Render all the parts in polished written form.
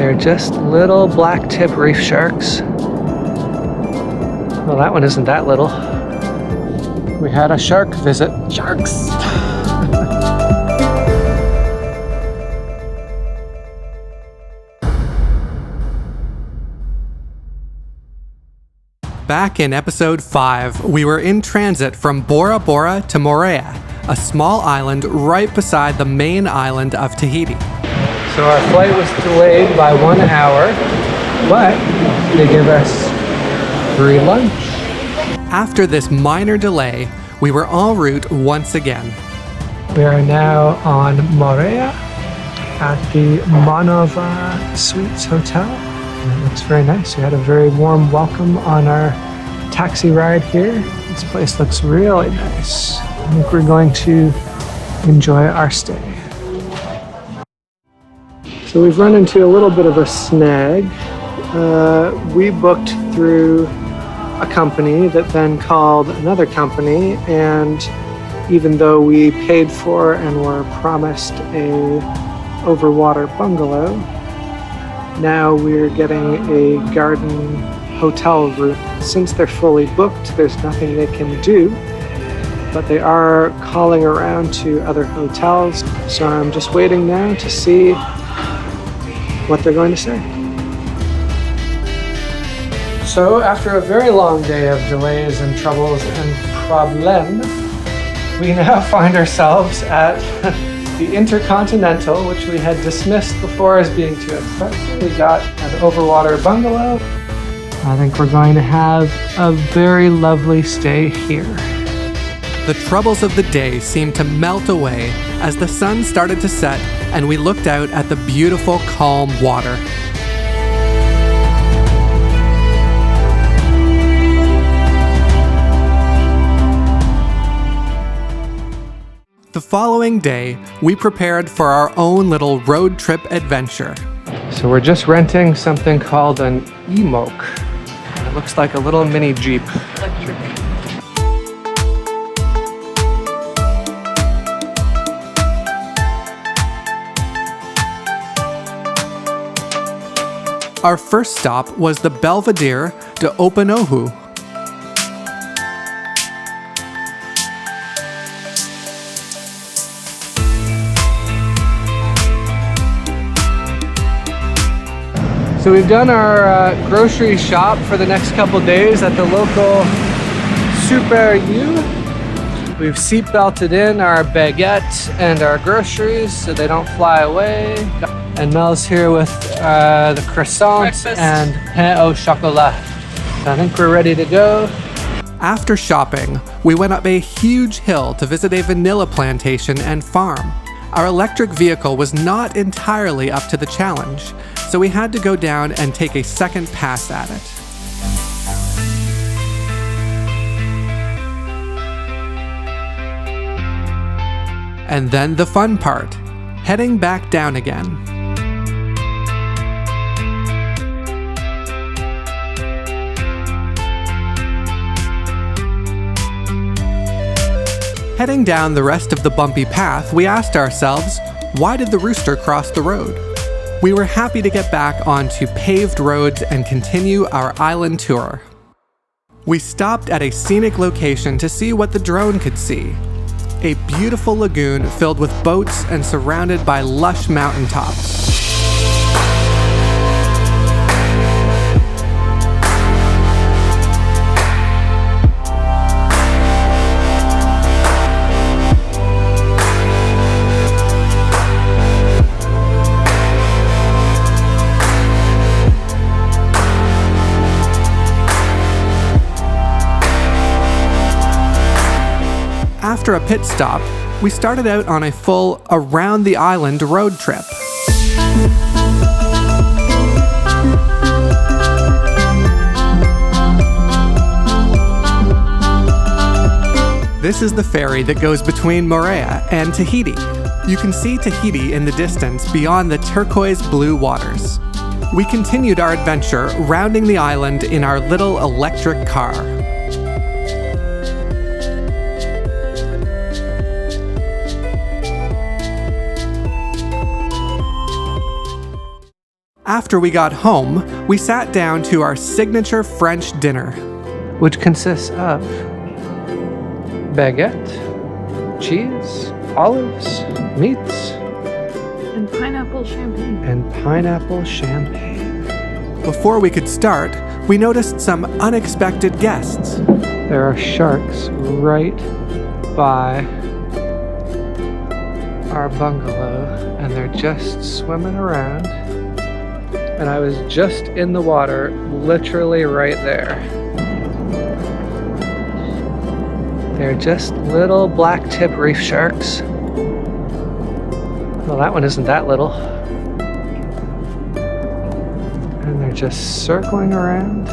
they're just little black tip reef sharks. Well, that one isn't that little. We had a shark visit. Sharks! Back in episode 5, we were in transit from Bora Bora to Moorea, a small island right beside the main island of Tahiti. So our flight was delayed by 1 hour, but they give us free lunch. After this minor delay, we were en route once again. We are now on Moorea at the Manova Suites Hotel. It looks very nice. We had a very warm welcome on our taxi ride here. This place looks really nice. I think we're going to enjoy our stay. So we've run into a little bit of a snag. We booked through a company that then called another company, and even though we paid for and were promised a overwater bungalow, now we're getting a garden hotel room. Since they're fully booked, there's nothing they can do, but they are calling around to other hotels. So I'm just waiting now to see what they're going to say. So after a very long day of delays and troubles and problems, we now find ourselves at the Intercontinental, which we had dismissed before as being too expensive. We got an overwater bungalow. I think we're going to have a very lovely stay here. The troubles of the day seemed to melt away as the sun started to set and we looked out at the beautiful, calm water. The following day, we prepared for our own little road trip adventure. So we're just renting something called an emoke. It looks like a little mini Jeep. Electric. Our first stop was the Belvedere de Openohu. So we've done our grocery shop for the next couple days at the local Super U. We've seatbelted in our baguette and our groceries so they don't fly away. And Mel's here with the croissants Breakfast. and pain au chocolat. So I think we're ready to go. After shopping, we went up a huge hill to visit a vanilla plantation and farm. Our electric vehicle was not entirely up to the challenge, so we had to go down and take a second pass at it. And then the fun part, heading back down again. Heading down the rest of the bumpy path, we asked ourselves, why did the rooster cross the road? We were happy to get back onto paved roads and continue our island tour. We stopped at a scenic location to see what the drone could see. A beautiful lagoon filled with boats and surrounded by lush mountaintops. After a pit stop, we started out on a full around the island road trip. This is the ferry that goes between Moorea and Tahiti. You can see Tahiti in the distance beyond the turquoise blue waters. We continued our adventure rounding the island in our little electric car. After we got home, we sat down to our signature French dinner, which consists of baguette, cheese, olives, meats, And pineapple champagne. and pineapple champagne. Before we could start, we noticed some unexpected guests. There are sharks right by our bungalow, and they're just swimming around. And I was just in the water, literally right there. They're just little black tip reef sharks. Well, that one isn't that little. And they're just circling around.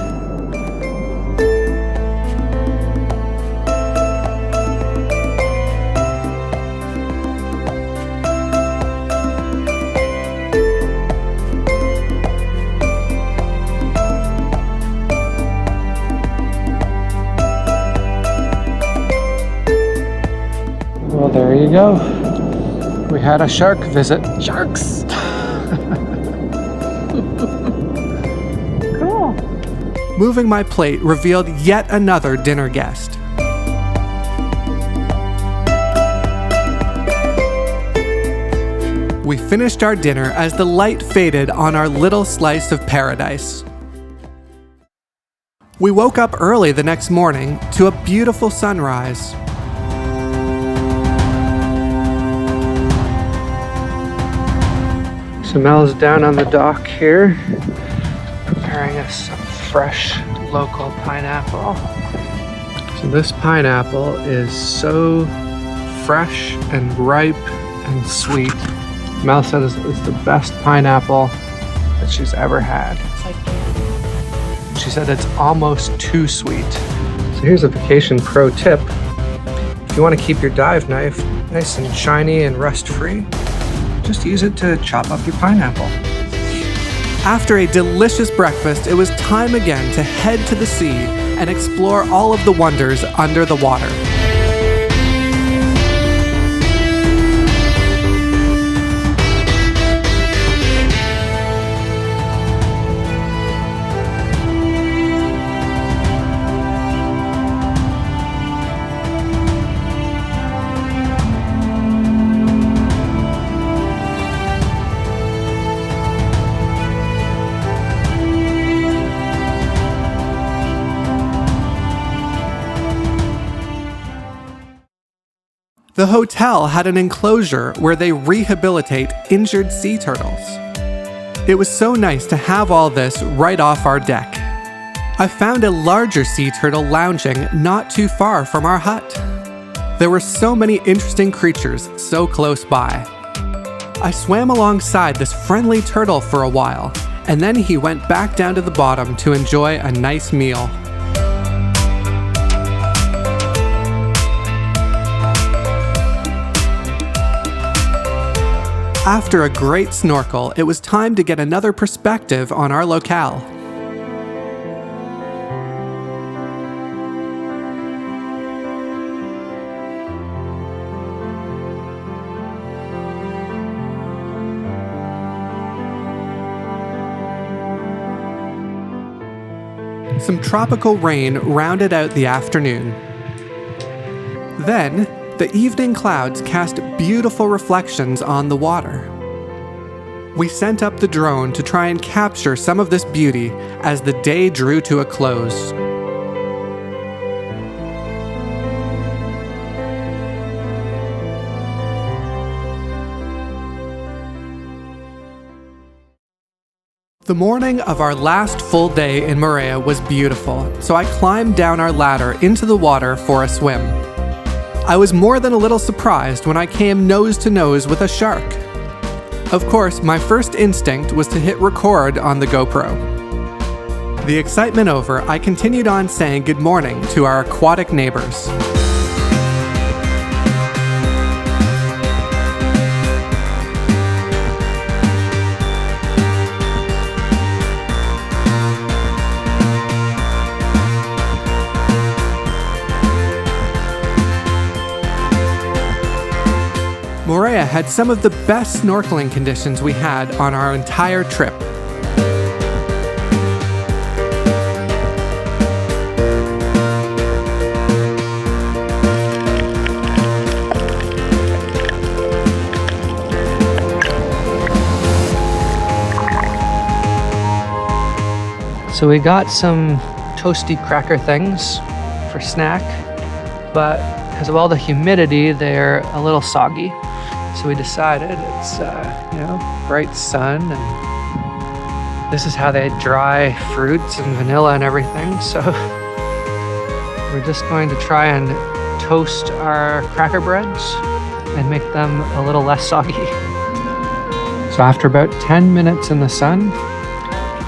Well, there you go. We had a shark visit. Sharks! Cool. Moving my plate revealed yet another dinner guest. We finished our dinner as the light faded on our little slice of paradise. We woke up early the next morning to a beautiful sunrise. So Mel's down on the dock here, preparing us some fresh local pineapple. So this pineapple is so fresh and ripe and sweet. Mel said it's the best pineapple that she's ever had. It's like candy. She said it's almost too sweet. So here's a vacation pro tip. If you want to keep your dive knife nice and shiny and rust-free, just use it to chop up your pineapple. After a delicious breakfast, it was time again to head to the sea and explore all of the wonders under the water. The hotel had an enclosure where they rehabilitate injured sea turtles. It was so nice to have all this right off our deck. I found a larger sea turtle lounging not too far from our hut. There were so many interesting creatures so close by. I swam alongside this friendly turtle for a while, and then he went back down to the bottom to enjoy a nice meal. After a great snorkel, it was time to get another perspective on our locale. Some tropical rain rounded out the afternoon. Then, the evening clouds cast beautiful reflections on the water. We sent up the drone to try and capture some of this beauty as the day drew to a close. The morning of our last full day in Moorea was beautiful, so I climbed down our ladder into the water for a swim. I was more than a little surprised when I came nose to nose with a shark. Of course, my first instinct was to hit record on the GoPro. The excitement over, I continued on saying good morning to our aquatic neighbors. Moorea had some of the best snorkeling conditions we had on our entire trip. So we got some toasty cracker things for snack, but because of all the humidity, they're a little soggy. So we decided it's, bright sun, and this is how they dry fruits and vanilla and everything. So we're just going to try and toast our cracker breads and make them a little less soggy. So after about 10 minutes in the sun,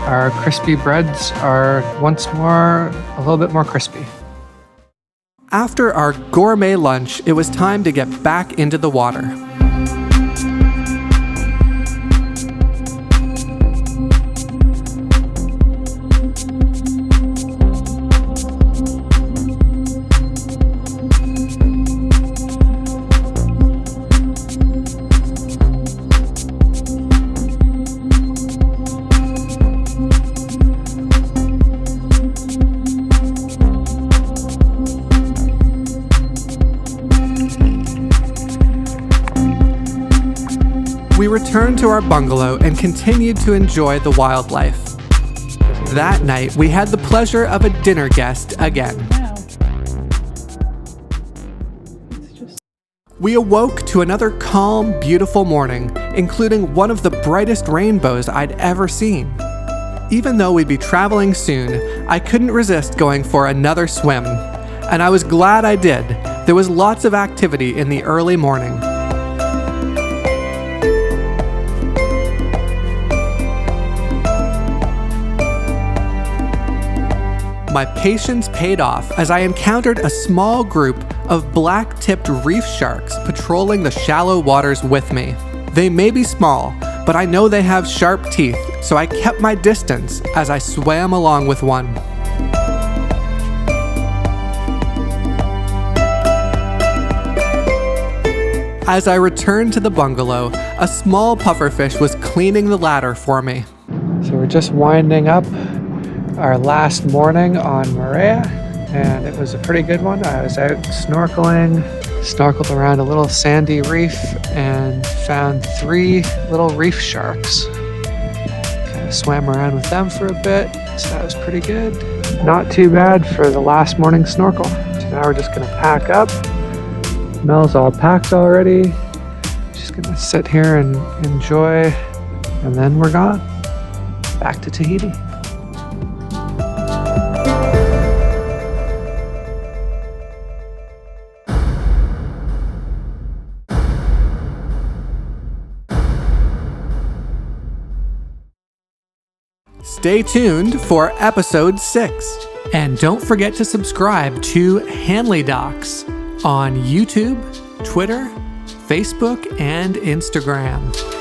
our crispy breads are once more a little bit more crispy. After our gourmet lunch, it was time to get back into the water. We returned to our bungalow and continued to enjoy the wildlife. That night, we had the pleasure of a dinner guest again. We awoke to another calm, beautiful morning, including one of the brightest rainbows I'd ever seen. Even though we'd be traveling soon, I couldn't resist going for another swim, and I was glad I did. There was lots of activity in the early morning. My patience paid off as I encountered a small group of black-tipped reef sharks patrolling the shallow waters with me. They may be small, but I know they have sharp teeth, so I kept my distance as I swam along with one. As I returned to the bungalow, a small pufferfish was cleaning the ladder for me. So we're just winding up our last morning on Moorea, and it was a pretty good one. I was out snorkeling, snorkeled around a little sandy reef, and found 3 little reef sharks. Kind of swam around with them for a bit, so that was pretty good. Not too bad for the last morning snorkel. So now we're just gonna pack up. Mel's all packed already. Just gonna sit here and enjoy, and then we're gone. Back to Tahiti. Stay tuned for episode 6. And don't forget to subscribe to Hanley Docs on YouTube, Twitter, Facebook, and Instagram.